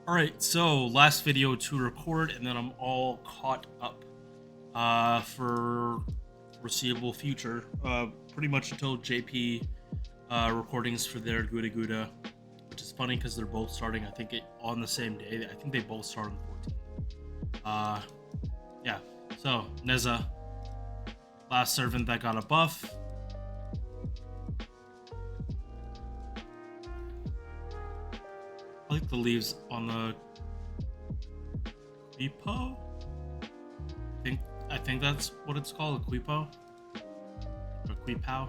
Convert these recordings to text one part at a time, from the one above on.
Alright, so last video to record, and then I'm all caught up for foreseeable future. Pretty much until JP recordings for their Gouda Gouda, which is funny because they're both starting, I think, on the same day. I think they both start on the 14th. Yeah, so Nezha, last servant that got a buff. I like the leaves on the Quipo. I think that's what it's called, a Quipo or Quipow.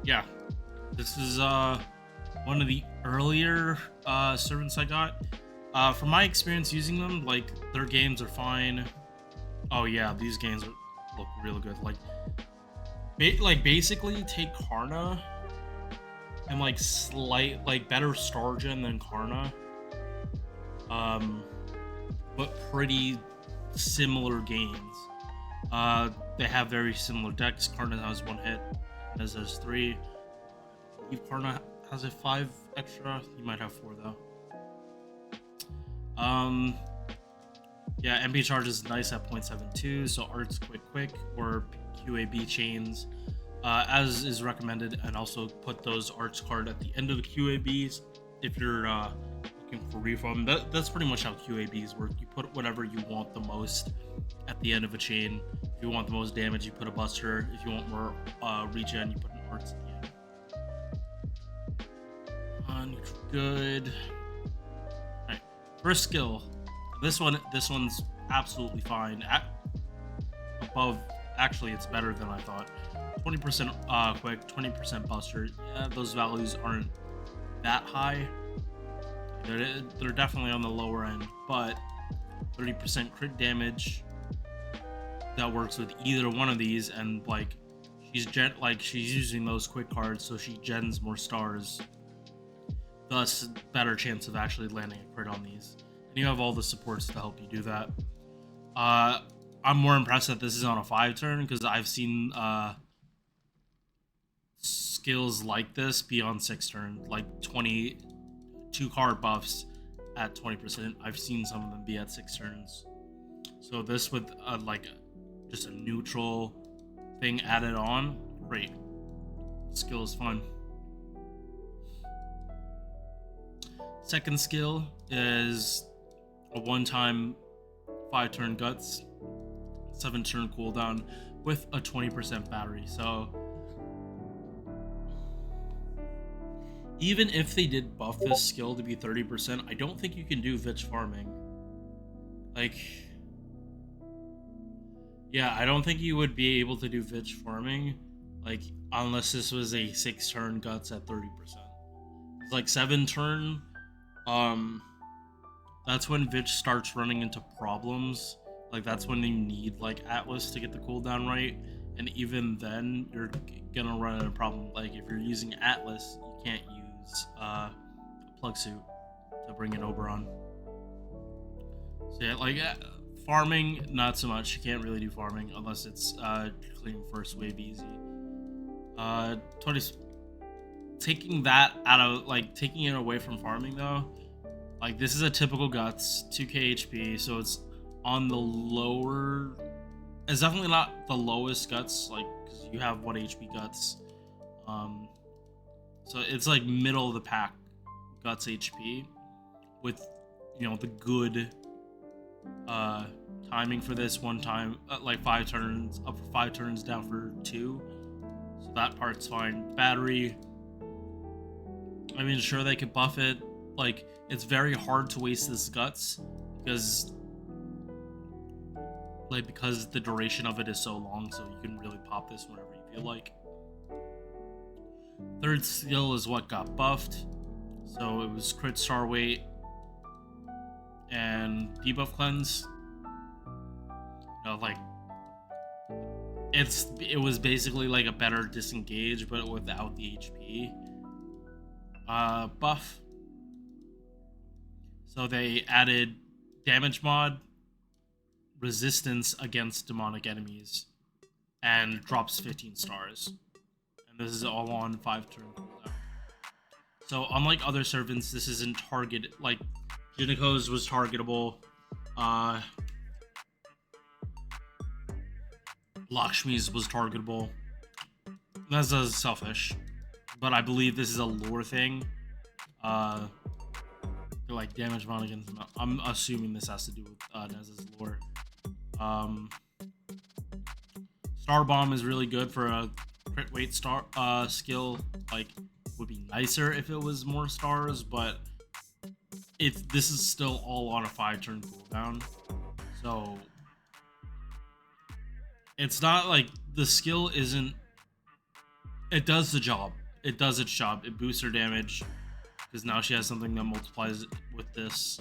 Yeah, this is one of the earlier servants I got. From my experience using them, like their games are fine. Oh yeah, these games look really good. Like basically take Karna and like better star gen than Karna, but pretty similar games. They have very similar decks. Karna has 1 hit, Nezha has 3. If Karna has a 5 extra, you might have 4 though. Yeah, MP charge is nice at 0.72, so arts quick or QAB chains as is recommended, and also put those arts card at the end of the QABs if you're looking for reform. That's pretty much how QABs work. You put whatever you want the most at the end of a chain. If you want the most damage, you put a buster. If you want more regen, you put an arts at the end. Neutral good. Alright, first skill. This one's absolutely fine. Above, actually, it's better than I thought. 20% quick, 20% buster. Yeah, those values aren't that high. They're definitely on the lower end, but 30% crit damage. That works with either one of these, and she's using those quick cards, so she gens more stars. Thus, better chance of actually landing a crit on these. And you have all the supports to help you do that. I'm more impressed that this is on a 5 turn, because I've seen skills like this be on 6 turn, like 22 card buffs at 20%. I've seen some of them be at 6 turns. So this with just a neutral thing added on, great. Skill is fun. Second skill is a 1-time 5-turn guts, 7-turn cooldown with a 20% battery. So even if they did buff this skill to be 30%, I don't think you can do Vich farming. Yeah, I don't think you would be able to do Vich farming, unless this was a 6-turn guts at 30%. It's like 7-turn, that's when Vich starts running into problems. That's when you need Atlas to get the cooldown right, and even then you're gonna run into a problem. If you're using Atlas, you can't use a plug suit to bring it over on. So yeah, farming, not so much. You can't really do farming unless it's clean first wave easy. 20, taking that out of taking it away from farming though. This is a typical guts, 2k HP, so it's on the lower. It's definitely not the lowest guts, because you have 1 HP guts. So it's middle of the pack guts HP, with the good timing for this. 1 time, 5 turns, up for 5 turns, down for 2. So that part's fine. Battery, I mean, sure, they could buff it. It's very hard to waste this guts because the duration of it is so long, so you can really pop this whenever you feel like. Third skill is what got buffed, so it was crit star weight and debuff cleanse. It was basically a better disengage, but without the HP buff. So they added damage mod, resistance against demonic enemies, and drops 15 stars. And this is all on 5-turn cooldown. So unlike other servants, this isn't target like Juniko's was targetable. Uh, Lakshmi's was targetable. That's selfish, but I believe this is a lore thing. Uh, like damage mod against them. I'm assuming this has to do with Nez's lore. Star Bomb is really good for a crit weight star skill. Like, would be nicer if it was more stars, but this is still all on a 5-turn cooldown. So it's not like the skill isn't. It does the job. It does its job. It boosts her damage because now she has something that multiplies with this.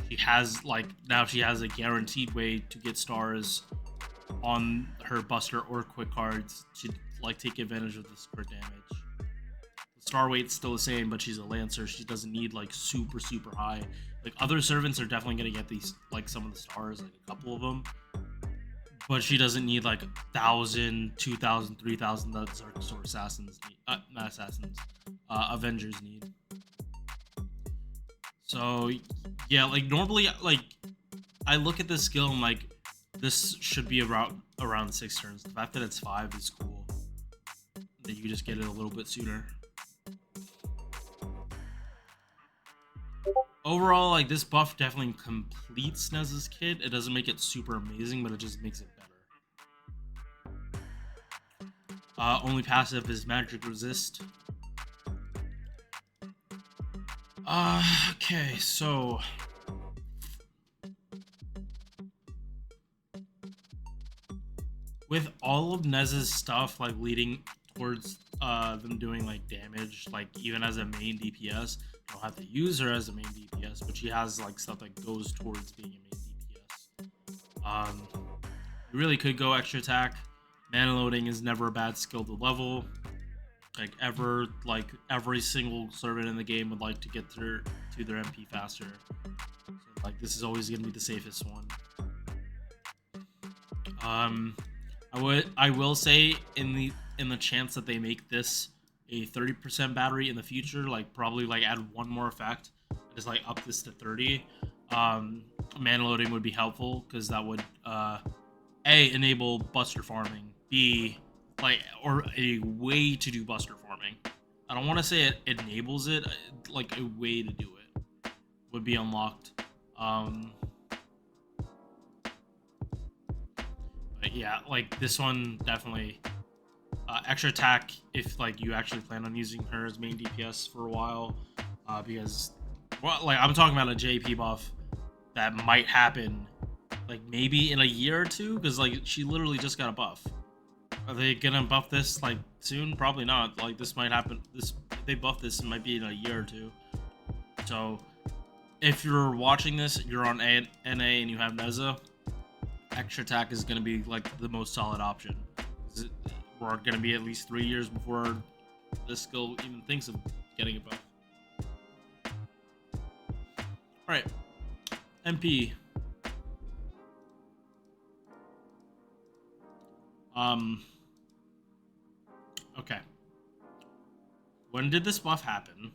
She has now she has a guaranteed way to get stars on her Buster or Quick cards to take advantage of this crit damage. The star weight's still the same, but she's a Lancer. She doesn't need super high. Like other servants are definitely gonna get these some of the stars, a couple of them, but she doesn't need 1,000, 2,000, 3,000 that Sword Assassins need. Not Assassins, Avengers need. So yeah, normally I look at this skill and this should be around 6 turns. The fact that it's 5 is cool. That you just get it a little bit sooner. Overall, this buff definitely completes Nez's kit. It doesn't make it super amazing, but it just makes it better. Only passive is Magic Resist. Okay, so with all of Nez's stuff leading towards them doing damage, even as a main DPS, you don't have to use her as a main DPS, but she has stuff that goes towards being a main DPS. You really could go extra attack. Mana loading is never a bad skill to level. Every single servant in the game would like to get to their MP faster. So this is always gonna be the safest one. I will say in the chance that they make this a 30% battery in the future, probably add one more effect, just up this to 30. Mana loading would be helpful because that would A, enable Buster farming, B, or a way to do Buster farming. I don't want to say it enables it, a way to do it would be unlocked. But yeah, this one definitely extra attack if you actually plan on using her as main DPS for a while, because I'm talking about a JP buff that might happen maybe in a year or two, because she literally just got a buff. Are they gonna buff this soon? Probably not. This might happen. If they buff this, it might be in a year or two. So if you're watching this, you're on NA and you have Nezha, extra attack is gonna be the most solid option. We're gonna be at least 3 years before this skill even thinks of getting a buff. All right, MP. Okay. When did this buff happen?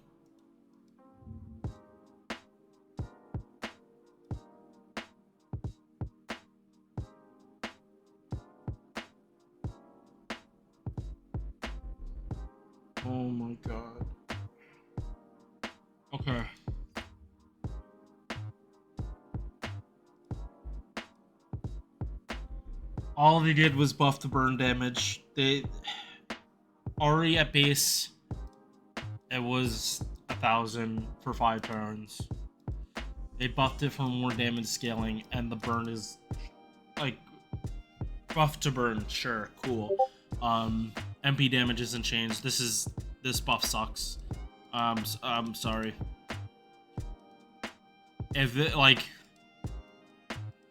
Oh my god. Okay. All they did was buff the burn damage. They already at base, it was 1,000 for 5 turns. They buffed it for more damage scaling, and the burn is buff to burn. Sure, cool. MP damage isn't changed. This buff sucks. I'm sorry. If it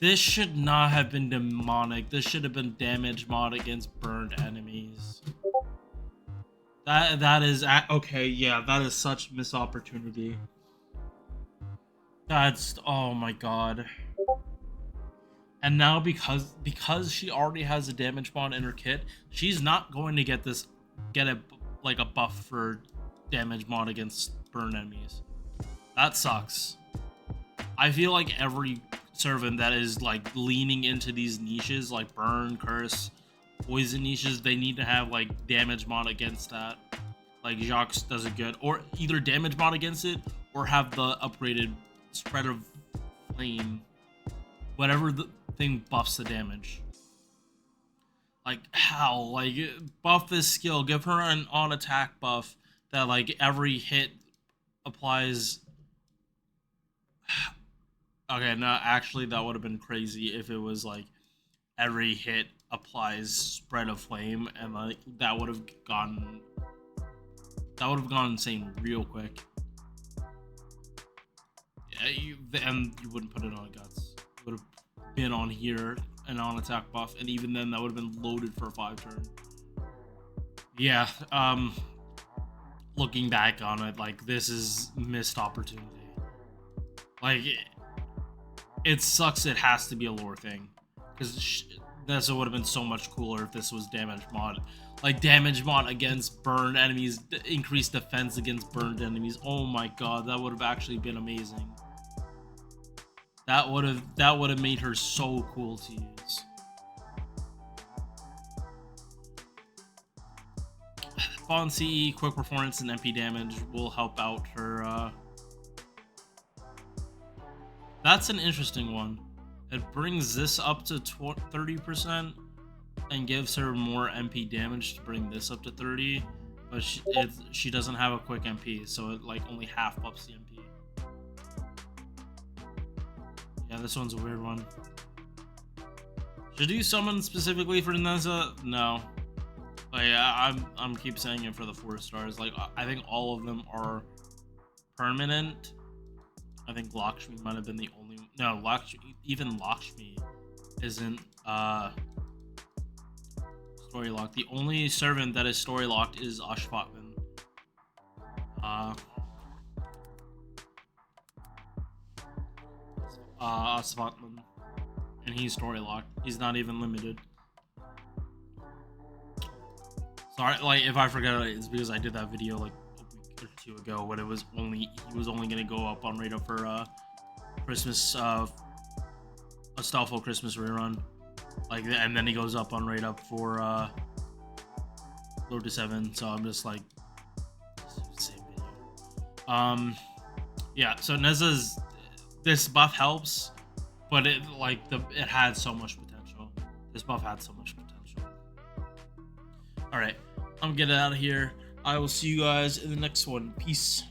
this should not have been demonic. This should have been damage mod against burned enemies. That is okay. Yeah, that is such missed opportunity. That's, oh my god. And now because she already has a damage mod in her kit, she's not going to get a buff for damage mod against burn enemies. That sucks. I feel like every servant that is like leaning into these niches, like burn, curse, poison niches, they need to have like damage mod against that. Like Jacques does it good, or either damage mod against it, or have the upgraded spread of flame, whatever the thing buffs the damage. Like how? Like buff this skill, give her an on attack buff that like every hit applies. Okay, no, actually that would have been crazy if it was like every hit applies spread of flame, and like that would have gone insane real quick. Yeah, and you wouldn't put it on guts. It would have been on here an on attack buff, and even then that would have been loaded for a 5-turn. Yeah, looking back on it, like this is missed opportunity. Like it sucks. It has to be a lore thing, because this would have been so much cooler if this was damage mod. Like damage mod against burned enemies, increased defense against burned enemies. Oh my god, that would have actually been amazing. That would have made her so cool to use. Fall and CE, quick performance, and MP damage will help out her. That's an interesting one. It brings this up to 30% and gives her more MP damage to bring this up to 30, but she doesn't have a quick MP, so it like only half ups the MP. Yeah, this one's a weird one. Should you summon specifically for Nezha? No. Like I'm keep saying it for the 4 stars. Like I think all of them are permanent. I think Lakshmi might have been the only. No, even Lakshmi isn't story locked. The only servant that is story locked is Ashvatman. Ashvatman, and he's story locked. He's not even limited. Sorry, like if I forget it, it's because I did that video like a week or 2 ago when he was only gonna go up on radar for Christmas Astolfo Christmas rerun, like, and then he goes up on right up for Lord to 7. So I'm just like, same video. Yeah. So Nezha's this buff helps, but it had so much potential. This buff had so much potential. All right, I'm getting out of here. I will see you guys in the next one. Peace.